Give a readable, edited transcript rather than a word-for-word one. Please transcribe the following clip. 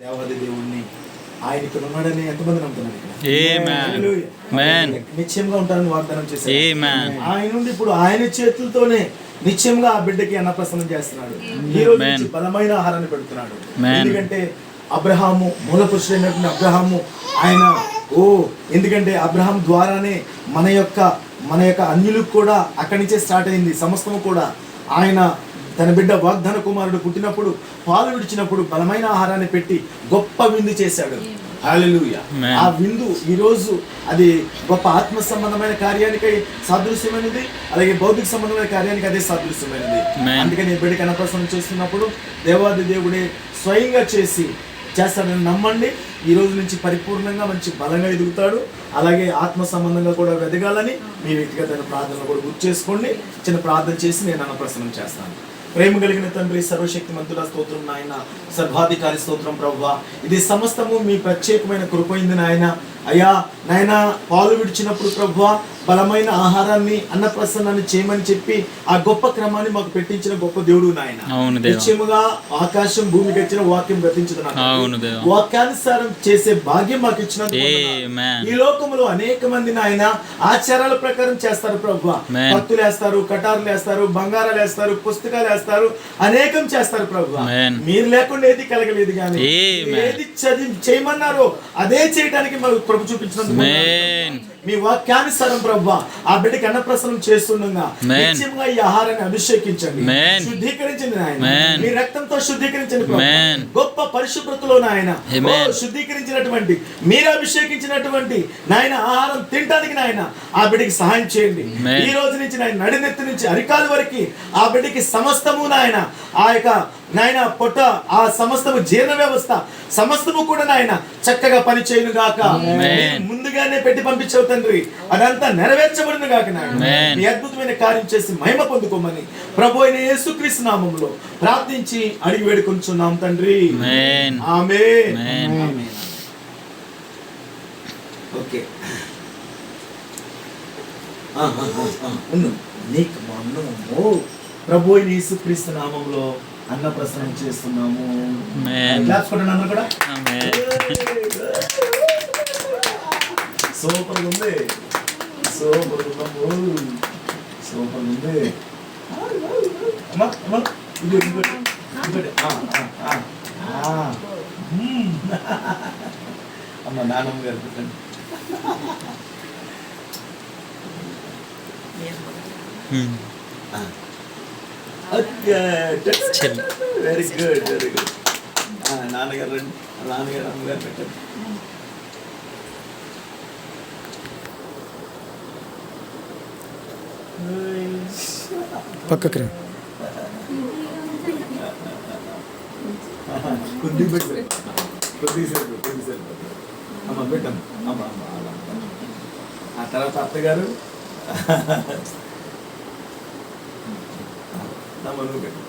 దేవాది దేవుణ్ణి ఆయన ఇక్కడ ఉన్నాడని ఎంతమంది నమ్ముతున్నారు ఇక్కడ? నిశ్చయంగా ఉంటారని వాగ్దానం చేశారు. ఆయన నుండి ఇప్పుడు ఆయన చేతులతోనే నిశ్చయంగా ఆ బిడ్డకి అన్నప్రసన్నం చేస్తున్నాడు. ఈ రోజు నుంచి బలమైన ఆహారాన్ని పెడుతున్నాడు. ఎందుకంటే అబ్రహాము మూల పురుషుడైనటువంటి అబ్రహాము ఆయన ఎందుకంటే అబ్రహాం ద్వారానే మన యొక్క అన్యులకు కూడా అక్కడి నుంచే స్టార్ట్ అయింది సమస్తము కూడా. ఆయన తన బిడ్డ వాగ్దాన కుమారుడు పుట్టినప్పుడు పాలు విడిచినప్పుడు బలమైన ఆహారాన్ని పెట్టి గొప్ప విందు చేశాడు. హల్లెలూయా. ఆ విందు ఈరోజు అది గొప్ప ఆత్మ సంబంధమైన కార్యానికి సాదృశ్యమైనది, అలాగే భౌతిక సంబంధమైన కార్యానికి అదే సాదృశ్యమైనది. అందుకని బిడ్డకి అన్నప్రసన్నం చేస్తున్నప్పుడు దేవాది దేవుడే స్వయంగా చేస్తాడని నమ్మండి. ఈ రోజు నుంచి పరిపూర్ణంగా మంచి బలంగా ఎదుగుతాడు. అలాగే ఆత్మ సంబంధంగా కూడా ఎదగాలని మీ వ్యక్తిగత ప్రార్థనలు కూడా గుర్తు చేసుకోండి. చిన్న ప్రార్థన చేసి నేను అన్నప్రసన్నం చేస్తాను. ప్రేమ కలిగిన తండ్రి, సర్వశక్తిమంతుల స్తోత్రం నాయన, సర్వాధికారి స్తోత్రం ప్రభువా. ఇది సమస్తము మీ ప్రత్యేకమైన కృపైంది నాయన. అయ్యా నాయన, పాలు విడిచినప్పుడు ప్రభువా బలమైన ఆహారాన్ని అన్నప్రసన్నాన్ని చేయమని చెప్పి ఆ గొప్ప క్రమాన్ని మాకు పెట్టించిన గొప్ప దేవుడు నాయన. నిశ్చయముగా ఆకాశం భూమికి వచ్చిన వాక్యం గతించదు, వాక్యానుసారం చేసే భాగ్యం మాకు ఇచ్చినందుకు ఈ లోకంలో అనేక మంది నాయన ఆచారాల ప్రకారం చేస్తారు ప్రభువా. భక్తులు వేస్తారు, కటారులు వేస్తారు, బంగారాలు వేస్తారు, పుస్తకాలు వేస్తారు, అనేకం చేస్తారు ప్రభువా. మీరు లేకుండా ఏది కలగలేదు, కానీ ఏది చేయమన్నారో అదే చేయడానికి మాకు కృప చూపించినందుకు మీ వాక్యానుసారం ప్రభువా ఆ బిడ్డకి అన్నప్రసన్నం చేస్తుండగా నిత్యంగా ఈ ఆహారాన్ని అభిషేకించండి, శుద్ధీకరించండి నాయన. మీ రక్తంతో శుద్ధీకరించండి ప్రభువా. గొప్ప పరిశుభ్రతలో నాయన శుద్ధీకరించినటువంటి మీరు అభిషేకించినటువంటి నాయన ఆహారం తినడానికి నాయన ఆ బిడ్డకి సహాయం చేయండి. ఈ రోజు నుంచి నాయన నడినెత్తి నుంచి అరికాలు వరకు ఆ బిడ్డకి సమస్తము నాయన ఆ యొక్క నాయన పొట్ట ఆ సమస్తము జీర్ణ వ్యవస్థ సమస్తము కూడా నాయన చక్కగా పని చేయను గాక. ముందుగానే పెట్టి పంపించవు తండ్రి, అదంతా నెరవేర్చబడును గాక నాయన. మీ అద్భుతమైన కార్యం చేసి మహిమ పొందుకోమని ప్రభు అయిన యేసుక్రీస్తు నామములో ప్రార్థించి అడిగి వేడుకొంచున్నాం తండ్రి. ఆమేన్. ఓకే, నీకు మన్నము ప్రభు అయిన యేసుక్రీస్తు నామములో అన్నప్రసన్నం చేస్తున్నాము. కూడా సూపర్ ఉంది, సూపర్ ఉంది. అమ్మ నానమ్మ గారు పెట్టండి. Very good, very good. నాన్నగారు రండి, నాన్నగారు అమ్మగారు పెట్టండి. పక్కకి కొద్దిగా పెట్టు, కొద్దిసేపు అమ్మ పెట్టాను. అమ్మ అమ్మ ఆ తర్వాత అత్తగారు నువ్వు పెట్టు.